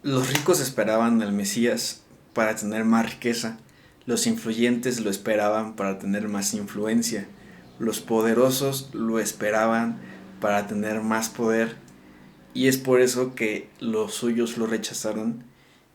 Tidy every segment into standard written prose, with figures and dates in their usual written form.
Los ricos esperaban al Mesías para tener más riqueza, los influyentes lo esperaban para tener más influencia, los poderosos lo esperaban para tener más poder, y es por eso que los suyos lo rechazaron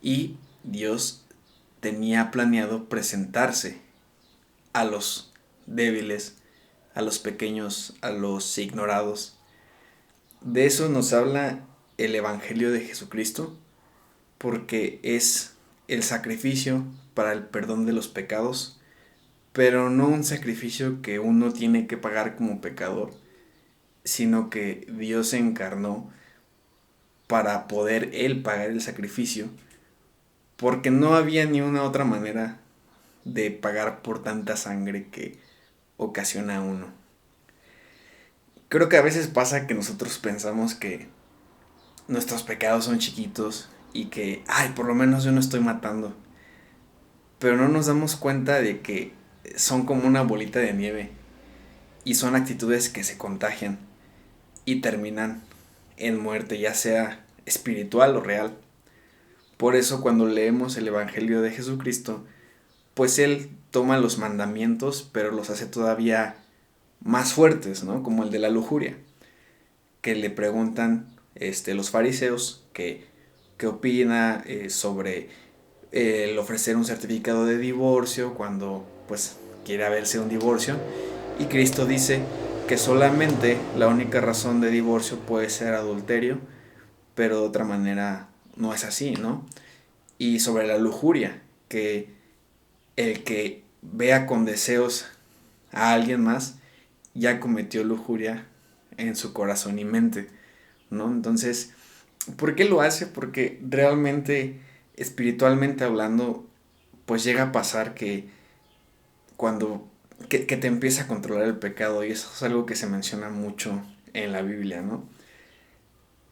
y Dios tenía planeado presentarse a los débiles, a los pequeños, a los ignorados. De eso nos habla el Evangelio de Jesucristo, porque es el sacrificio para el perdón de los pecados, pero no un sacrificio que uno tiene que pagar como pecador, sino que Dios se encarnó para poder Él pagar el sacrificio, porque no había ni una otra manera de pagar por tanta sangre que ocasiona uno. Creo que a veces pasa que nosotros pensamos que nuestros pecados son chiquitos y que, ay, por lo menos yo no estoy matando, pero no nos damos cuenta de que son como una bolita de nieve y son actitudes que se contagian y terminan en muerte, ya sea espiritual o real. Por eso cuando leemos el Evangelio de Jesucristo, pues Él toma los mandamientos, pero los hace todavía más fuertes, ¿no? Como el de la lujuria, que le preguntan los fariseos qué opina sobre el ofrecer un certificado de divorcio cuando pues quiere haberse un divorcio, y Cristo dice que solamente la única razón de divorcio puede ser adulterio, pero de otra manera no es así, ¿no? Y sobre la lujuria, que el que vea con deseos a alguien más ya cometió lujuria en su corazón y mente, ¿no? Entonces, ¿por qué lo hace? Porque realmente, espiritualmente hablando, pues llega a pasar que cuando que te empieza a controlar el pecado, y eso es algo que se menciona mucho en la Biblia, ¿no?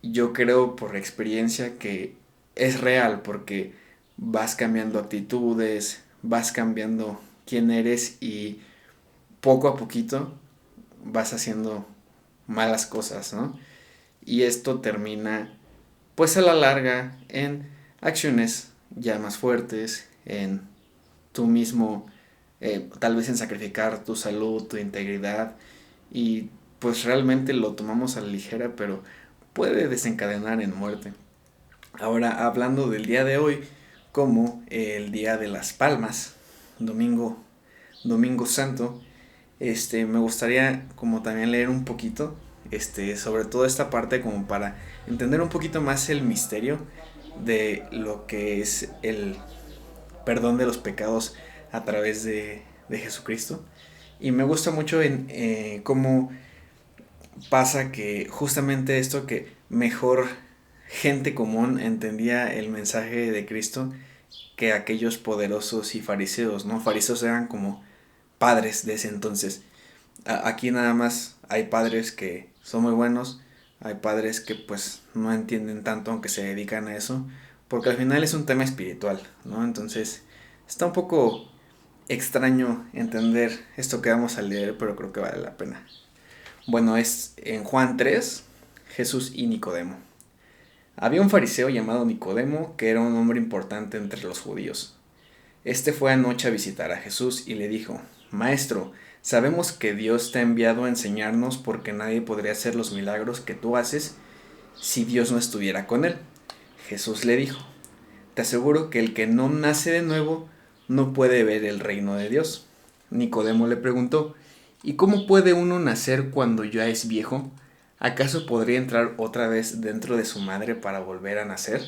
Yo creo por experiencia que es real porque vas cambiando actitudes, vas cambiando quién eres y poco a poquito vas haciendo malas cosas, ¿no? Y esto termina pues a la larga en acciones ya más fuertes, en tú mismo, tal vez en sacrificar tu salud, tu integridad, y pues realmente lo tomamos a la ligera, pero puede desencadenar en muerte. Ahora, hablando del día de hoy, como el día de las palmas, domingo, domingo santo, me gustaría como también leer un poquito, sobre toda esta parte como para entender un poquito más el misterio de lo que es el perdón de los pecados a través de Jesucristo. Y me gusta mucho en cómo pasa que justamente esto, que mejor gente común entendía el mensaje de Cristo que aquellos poderosos y fariseos, ¿no? Fariseos eran como padres de ese entonces. Aquí nada más hay padres que son muy buenos, hay padres que pues no entienden tanto aunque se dedican a eso, porque al final es un tema espiritual, ¿no? Entonces está un poco extraño entender esto que vamos a leer, pero creo que vale la pena. Bueno, es en Juan 3, Jesús y Nicodemo. Había un fariseo llamado Nicodemo que era un hombre importante entre los judíos. Este fue anoche a visitar a Jesús y le dijo: Maestro, sabemos que Dios te ha enviado a enseñarnos porque nadie podría hacer los milagros que tú haces si Dios no estuviera con él. Jesús le dijo: Te aseguro que el que no nace de nuevo no puede ver el reino de Dios. Nicodemo le preguntó: ¿Y cómo puede uno nacer cuando ya es viejo? ¿Acaso podría entrar otra vez dentro de su madre para volver a nacer?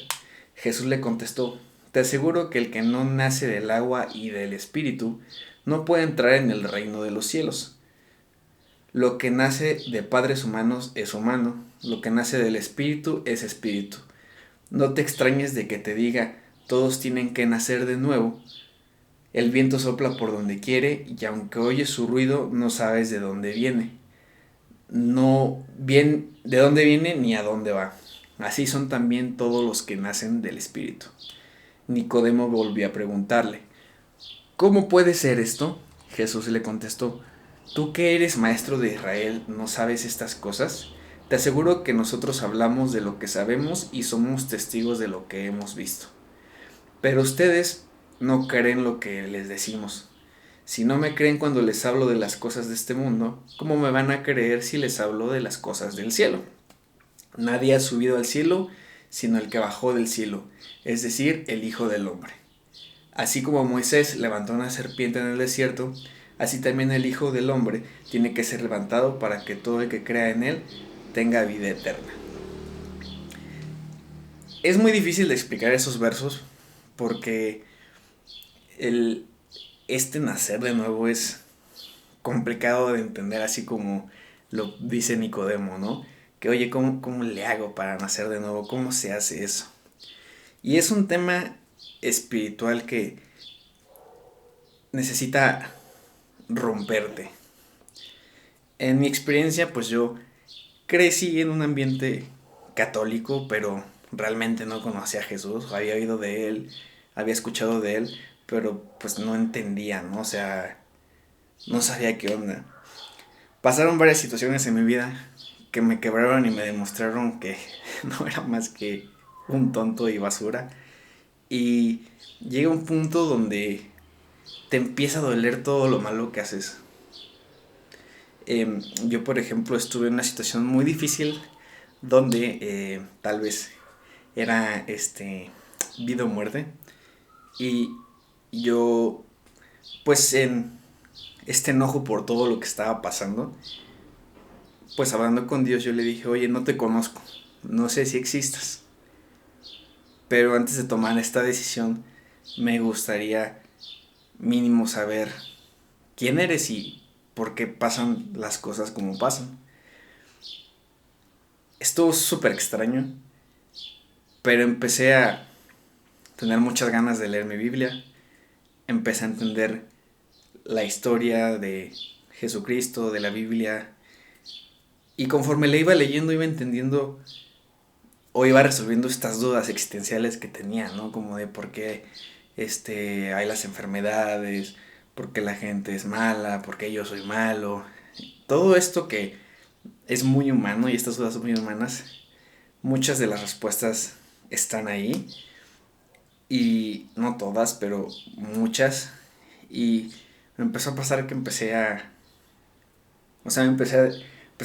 Jesús le contestó: Te aseguro que el que no nace del agua y del espíritu no puede entrar en el reino de los cielos. Lo que nace de padres humanos es humano, lo que nace del espíritu es espíritu. No te extrañes de que te diga: todos tienen que nacer de nuevo. El viento sopla por donde quiere y aunque oyes su ruido no sabes de dónde viene. No bien de dónde viene ni a dónde va. Así son también todos los que nacen del espíritu. Nicodemo volvió a preguntarle: ¿Cómo puede ser esto? Jesús le contestó: ¿Tú que eres maestro de Israel no sabes estas cosas? Te aseguro que nosotros hablamos de lo que sabemos y somos testigos de lo que hemos visto. Pero ustedes no creen lo que les decimos. Si no me creen cuando les hablo de las cosas de este mundo, ¿cómo me van a creer si les hablo de las cosas del cielo? Nadie ha subido al cielo sino el que bajó del cielo, es decir, el Hijo del Hombre. Así como Moisés levantó una serpiente en el desierto, así también el Hijo del Hombre tiene que ser levantado para que todo el que crea en él tenga vida eterna. Es muy difícil de explicar esos versos porque el, este nacer de nuevo es complicado de entender, así como lo dice Nicodemo, ¿no? Que oye, ¿cómo le hago para nacer de nuevo? ¿Cómo se hace eso? Y es un tema espiritual que necesita romperte. En mi experiencia, pues yo crecí en un ambiente católico, pero realmente no conocía a Jesús. Había oído de él, había escuchado de él, pero pues no entendía, ¿no? O sea, no sabía qué onda. Pasaron varias situaciones en mi vida que me quebraron y me demostraron que no era más que un tonto y basura. Y llega un punto donde te empieza a doler todo lo malo que haces. Yo, por ejemplo, estuve en una situación muy difícil donde tal vez era vida o muerte. Y yo, pues en este enojo por todo lo que estaba pasando, pues hablando con Dios, yo le dije, oye, no te conozco, no sé si existas, pero antes de tomar esta decisión, me gustaría mínimo saber quién eres y por qué pasan las cosas como pasan. Estuvo súper extraño, pero empecé a tener muchas ganas de leer mi Biblia, empecé a entender la historia de Jesucristo, de la Biblia, y conforme le iba leyendo, iba entendiendo o iba resolviendo estas dudas existenciales que tenía, ¿no? Como de por qué hay las enfermedades, por qué la gente es mala, por qué yo soy malo. Todo esto que es muy humano y estas dudas son muy humanas, muchas de las respuestas están ahí y no todas, pero muchas. Y me empezó a pasar que empecé a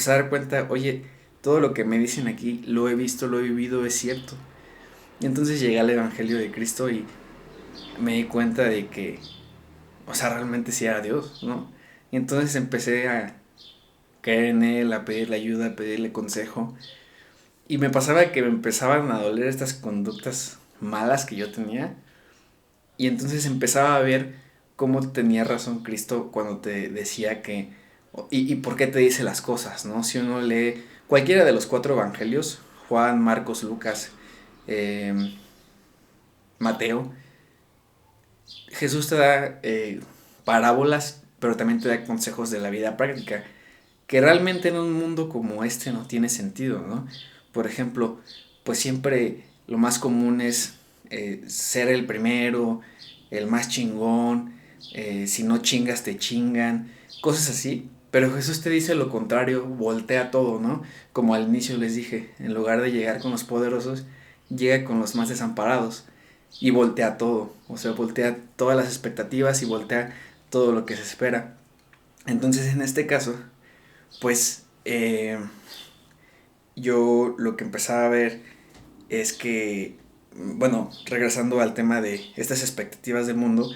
dar cuenta, oye, todo lo que me dicen aquí lo he visto, lo he vivido, es cierto. Y entonces llegué al Evangelio de Cristo y me di cuenta de que, o sea, realmente sí era Dios, ¿no? Y entonces empecé a creer en Él, a pedirle ayuda, a pedirle consejo. Y me pasaba que me empezaban a doler estas conductas malas que yo tenía. Y entonces empezaba a ver cómo tenía razón Cristo cuando te decía que... Y por qué te dice las cosas, ¿no? Si uno lee cualquiera de los 4 evangelios, Juan, Marcos, Lucas, eh, Mateo, Jesús te da parábolas, pero también te da consejos de la vida práctica, que realmente en un mundo como este no tiene sentido, ¿no? Por ejemplo, pues siempre lo más común es ser el primero, el más chingón, si no chingas te chingan, cosas así. Pero Jesús te dice lo contrario, voltea todo, ¿no? Como al inicio les dije, en lugar de llegar con los poderosos, llega con los más desamparados y voltea todo, o sea, voltea todas las expectativas y voltea todo lo que se espera. Entonces, en este caso, pues yo lo que empezaba a ver es que, bueno, regresando al tema de estas expectativas del mundo,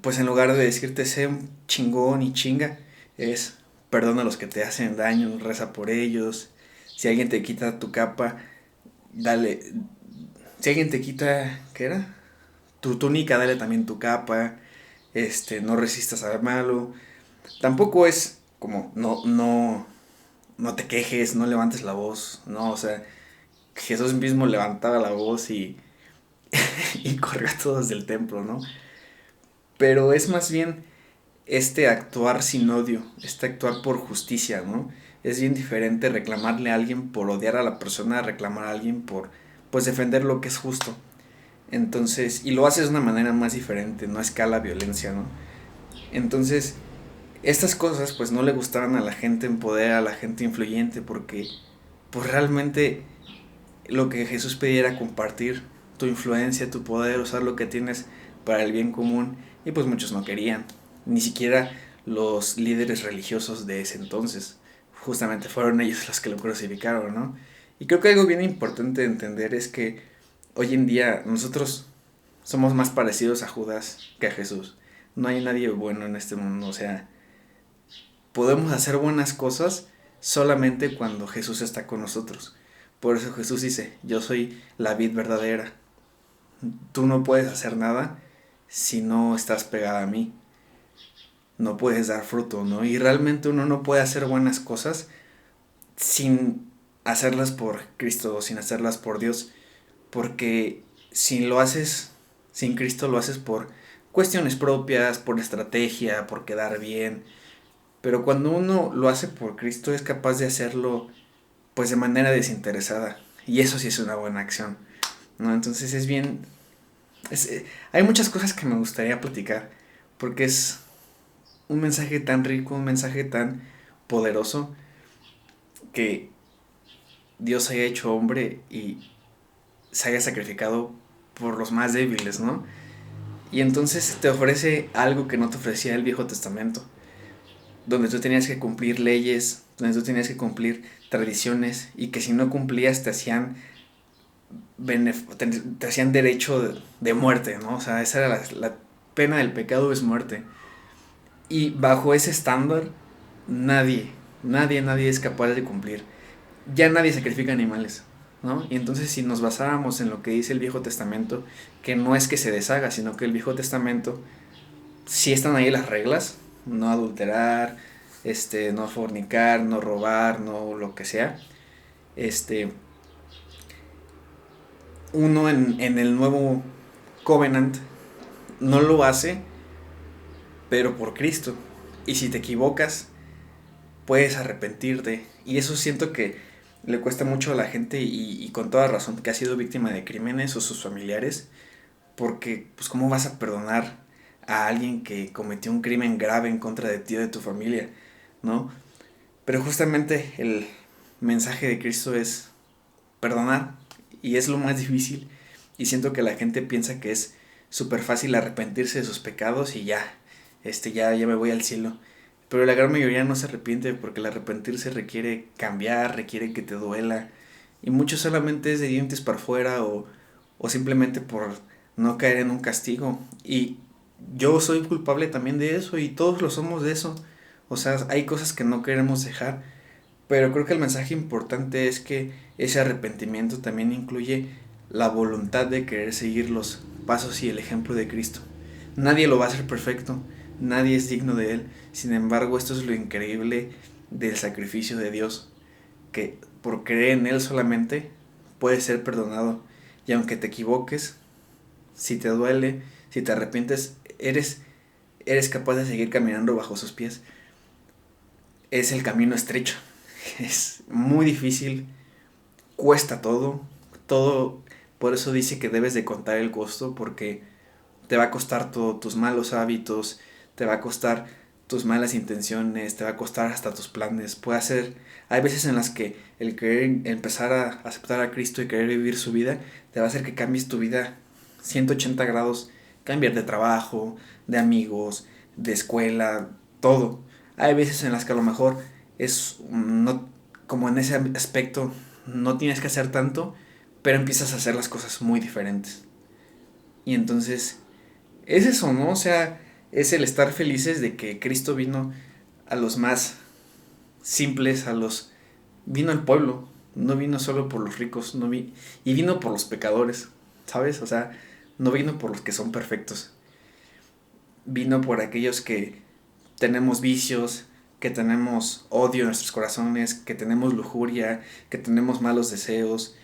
pues en lugar de decirte sé un chingón y chinga, es perdona a los que te hacen daño, reza por ellos, si alguien te quita tu capa, dale, si alguien te quita, ¿qué era? Tu túnica, dale también tu capa, no resistas al malo. Tampoco es como, no te quejes, no levantes la voz, no, o sea, Jesús mismo levantaba la voz y corrió a todos del templo, ¿no? Pero es más bien actuar sin odio, actuar por justicia, ¿no? Es bien diferente reclamarle a alguien por odiar a la persona, a reclamar a alguien por, pues, defender lo que es justo. Entonces, y lo haces de una manera más diferente, no escala violencia, ¿no? Entonces, estas cosas pues no le gustaban a la gente en poder, a la gente influyente, porque pues realmente lo que Jesús pedía era compartir tu influencia, tu poder, usar lo que tienes para el bien común, y pues muchos no querían, ni siquiera los líderes religiosos de ese entonces. Justamente fueron ellos los que lo crucificaron, ¿no? Y creo que algo bien importante de entender es que hoy en día nosotros somos más parecidos a Judas que a Jesús. No hay nadie bueno en este mundo, o sea, podemos hacer buenas cosas solamente cuando Jesús está con nosotros. Por eso Jesús dice, yo soy la vid verdadera. Tú no puedes hacer nada si no estás pegada a mí. No puedes dar fruto, ¿no? Y realmente uno no puede hacer buenas cosas sin hacerlas por Cristo o sin hacerlas por Dios. Porque si lo haces sin Cristo, lo haces por cuestiones propias, por estrategia, por quedar bien. Pero cuando uno lo hace por Cristo es capaz de hacerlo pues de manera desinteresada. Y eso sí es una buena acción, ¿no? Entonces es bien... hay muchas cosas que me gustaría platicar porque es un mensaje tan rico, un mensaje tan poderoso que Dios haya hecho hombre y se haya sacrificado por los más débiles, ¿no? Y entonces te ofrece algo que no te ofrecía el Viejo Testamento, donde tú tenías que cumplir leyes, donde tú tenías que cumplir tradiciones y que si no cumplías te hacían derecho de muerte, ¿no? O sea, esa era la pena del pecado, es muerte. Y bajo ese estándar, nadie es capaz de cumplir. Ya nadie sacrifica animales, ¿no? Y entonces si nos basáramos en lo que dice el Viejo Testamento, que no es que se deshaga, sino que el Viejo Testamento sí están ahí las reglas, no adulterar, no fornicar, no robar, no lo que sea. Este, uno en el nuevo Covenant no lo hace, pero por Cristo. Y si te equivocas, puedes arrepentirte. Y eso siento que le cuesta mucho a la gente y con toda razón que ha sido víctima de crímenes o sus familiares. Porque, pues, ¿cómo vas a perdonar a alguien que cometió un crimen grave en contra de ti o de tu familia? ¿No? Pero justamente el mensaje de Cristo es perdonar. Y es lo más difícil. Y siento que la gente piensa que es súper fácil arrepentirse de sus pecados y ya, ya me voy al cielo. Pero la gran mayoría no se arrepiente porque el arrepentirse requiere cambiar, requiere que te duela. Y mucho solamente es de dientes para afuera o simplemente por no caer en un castigo. Y yo soy culpable también de eso y todos lo somos de eso. O sea, hay cosas que no queremos dejar. Pero creo que el mensaje importante es que ese arrepentimiento también incluye la voluntad de querer seguir los pasos y el ejemplo de Cristo. Nadie lo va a hacer perfecto, nadie es digno de Él. Sin embargo, esto es lo increíble del sacrificio de Dios, que por creer en Él solamente puedes ser perdonado. Y aunque te equivoques, si te duele, si te arrepientes, eres capaz de seguir caminando bajo sus pies. Es el camino estrecho, es muy difícil, cuesta todo, por eso dice que debes de contar el costo, porque te va a costar todo, tus malos hábitos, te va a costar tus malas intenciones, te va a costar hasta tus planes, hay veces en las que el querer empezar a aceptar a Cristo y querer vivir su vida, te va a hacer que cambies tu vida 180 grados, cambiar de trabajo, de amigos, de escuela, todo. Hay veces en las que a lo mejor no, como en ese aspecto, no tienes que hacer tanto, pero empiezas a hacer las cosas muy diferentes. Y entonces, es eso, ¿no? O sea, es el estar felices de que Cristo vino a los más simples, vino al pueblo, no vino solo por los ricos, y vino por los pecadores, ¿sabes? O sea, no vino por los que son perfectos, vino por aquellos que tenemos vicios, que tenemos odio en nuestros corazones, que tenemos lujuria, que tenemos malos deseos.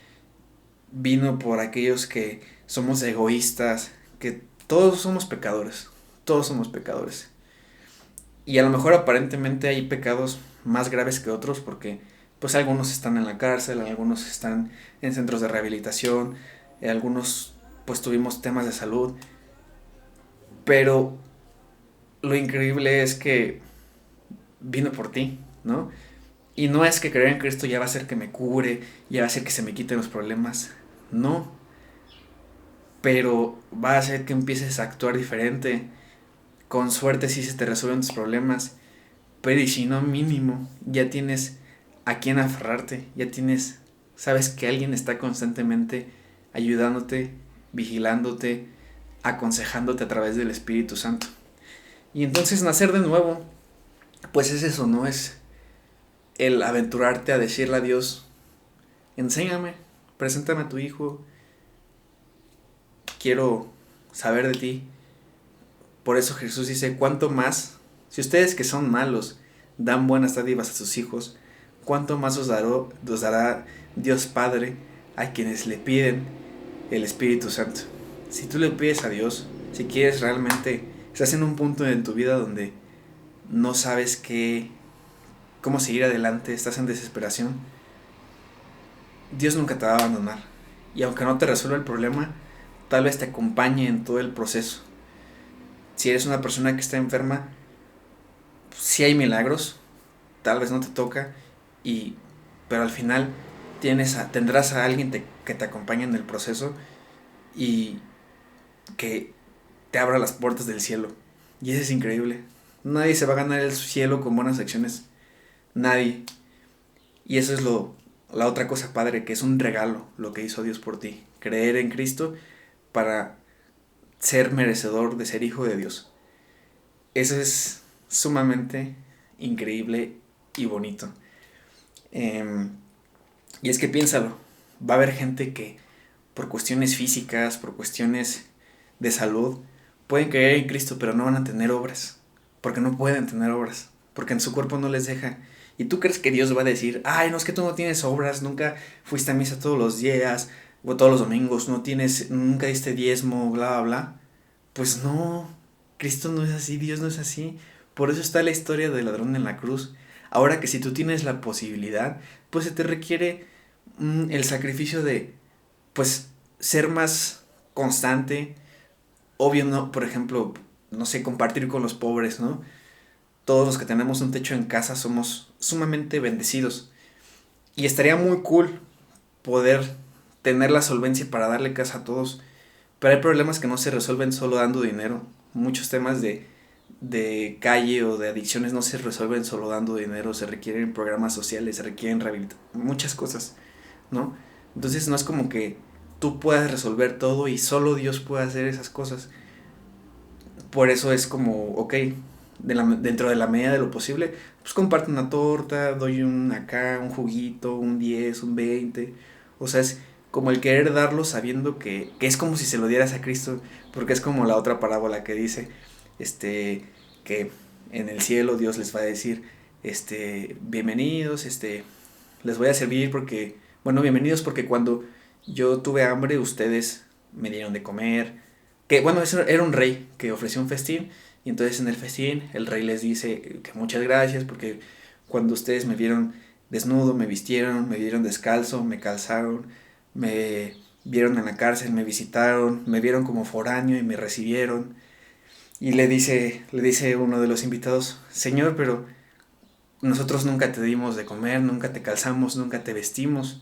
Vino por aquellos que somos egoístas, que todos somos pecadores. Y a lo mejor aparentemente hay pecados más graves que otros porque pues algunos están en la cárcel, algunos están en centros de rehabilitación, algunos pues tuvimos temas de salud, pero lo increíble es que vino por ti, ¿no? Y no es que creer en Cristo ya va a hacer que me cure, ya va a hacer que se me quiten los problemas. No, pero va a hacer que empieces a actuar diferente. Con suerte sí se te resuelven tus problemas, pero y si no, mínimo, ya tienes a quién aferrarte, ya tienes, sabes que alguien está constantemente ayudándote, vigilándote, aconsejándote a través del Espíritu Santo. Y entonces nacer de nuevo, pues es eso, ¿no? Es el aventurarte a decirle a Dios, enséñame, preséntame a tu hijo, quiero saber de ti. Por eso Jesús dice, ¿cuánto más? Si ustedes que son malos dan buenas dádivas a sus hijos, ¿cuánto más os dará Dios Padre a quienes le piden el Espíritu Santo? Si tú le pides a Dios, si quieres realmente, estás en un punto en tu vida donde no sabes cómo seguir adelante, estás en desesperación, Dios nunca te va a abandonar. Y aunque no te resuelva el problema, tal vez te acompañe en todo el proceso. Si eres una persona que está enferma, sí hay milagros, tal vez no te toca, pero al final tendrás a alguien que te acompañe en el proceso y que te abra las puertas del cielo. Y eso es increíble. Nadie se va a ganar el cielo con buenas acciones. Nadie. Y eso es la otra cosa padre, que es un regalo lo que hizo Dios por ti. Creer en Cristo para ser merecedor de ser hijo de Dios. Eso es sumamente increíble y bonito. Y es que piénsalo, va a haber gente que por cuestiones físicas, por cuestiones de salud, pueden creer en Cristo, pero no van a tener obras, porque no pueden tener obras, porque en su cuerpo no les deja. Y tú crees que Dios va a decir, ay, no, es que tú no tienes obras, nunca fuiste a misa todos los días, o todos los domingos, nunca diste diezmo, bla, bla, bla. Pues no, Cristo no es así, Dios no es así. Por eso está la historia del ladrón en la cruz. Ahora que si tú tienes la posibilidad, pues se te requiere el sacrificio de, pues, ser más constante. Obvio, no, por ejemplo, no sé, compartir con los pobres, ¿no? Todos los que tenemos un techo en casa somos sumamente bendecidos. Y estaría muy cool poder tener la solvencia para darle casa a todos. Pero hay problemas que no se resuelven solo dando dinero. Muchos temas de calle o de adicciones no se resuelven solo dando dinero. Se requieren programas sociales, se requieren muchas cosas, ¿no? Entonces no es como que tú puedas resolver todo y solo Dios puede hacer esas cosas. Por eso es como, ok, dentro de la medida de lo posible, pues comparto una torta, doy un juguito, un 10 un 20. O sea, es como el querer darlo sabiendo que es como si se lo dieras a Cristo, porque es como la otra parábola que dice, que en el cielo Dios les va a decir, bienvenidos, les voy a servir porque, bueno, bienvenidos porque cuando yo tuve hambre ustedes me dieron de comer, que bueno, eso era un rey que ofreció un festín y entonces en el festín el rey les dice que muchas gracias porque cuando ustedes me vieron desnudo, me vistieron, me vieron descalzo, me calzaron, me vieron en la cárcel, me visitaron, me vieron como foráneo y me recibieron. Y le dice uno de los invitados, Señor, pero nosotros nunca te dimos de comer, nunca te calzamos, nunca te vestimos.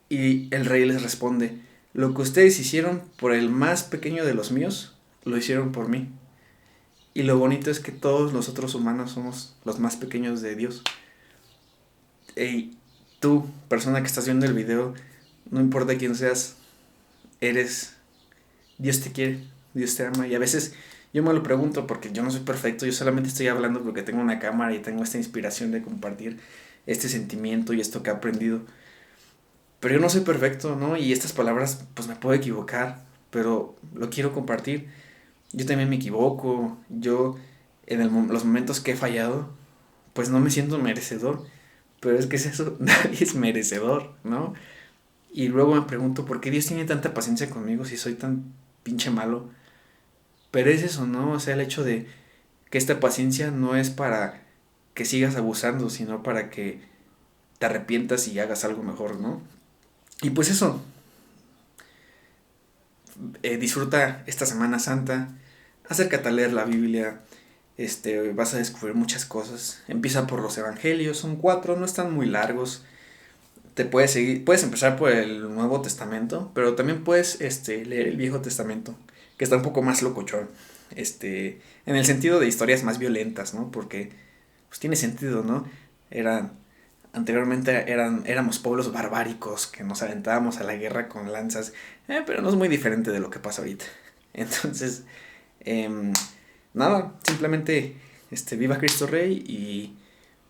Y el rey les responde, lo que ustedes hicieron por el más pequeño de los míos, lo hicieron por mí. Y lo bonito es que todos los otros humanos somos los más pequeños de Dios. Y tú, persona que estás viendo el video, no importa quién seas, Dios te quiere, Dios te ama. Y a veces yo me lo pregunto porque yo no soy perfecto, yo solamente estoy hablando porque tengo una cámara y tengo esta inspiración de compartir este sentimiento y esto que he aprendido. Pero yo no soy perfecto, ¿no? Y estas palabras, pues me puedo equivocar, pero lo quiero compartir. Yo también me equivoco, yo los momentos que he fallado, pues no me siento merecedor. Pero es que es eso, nadie es merecedor, ¿no? Y luego me pregunto, ¿por qué Dios tiene tanta paciencia conmigo si soy tan pinche malo? Pero es eso, ¿no? O sea, el hecho de que esta paciencia no es para que sigas abusando, sino para que te arrepientas y hagas algo mejor, ¿no? Y pues eso, disfruta esta Semana Santa, acércate a leer la Biblia, Vas a descubrir muchas cosas. Empieza por los evangelios, son 4, no están muy largos. Puedes empezar por el Nuevo Testamento, pero también puedes leer el Viejo Testamento, que está un poco más locochón. En el sentido de historias más violentas, ¿no? Porque pues tiene sentido, ¿no? Eran Anteriormente éramos pueblos barbáricos que nos aventábamos a la guerra con lanzas, pero no es muy diferente de lo que pasa ahorita. Entonces, em, nada, simplemente viva Cristo Rey y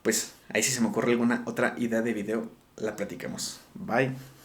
pues ahí si se me ocurre alguna otra idea de video, la platicamos. Bye.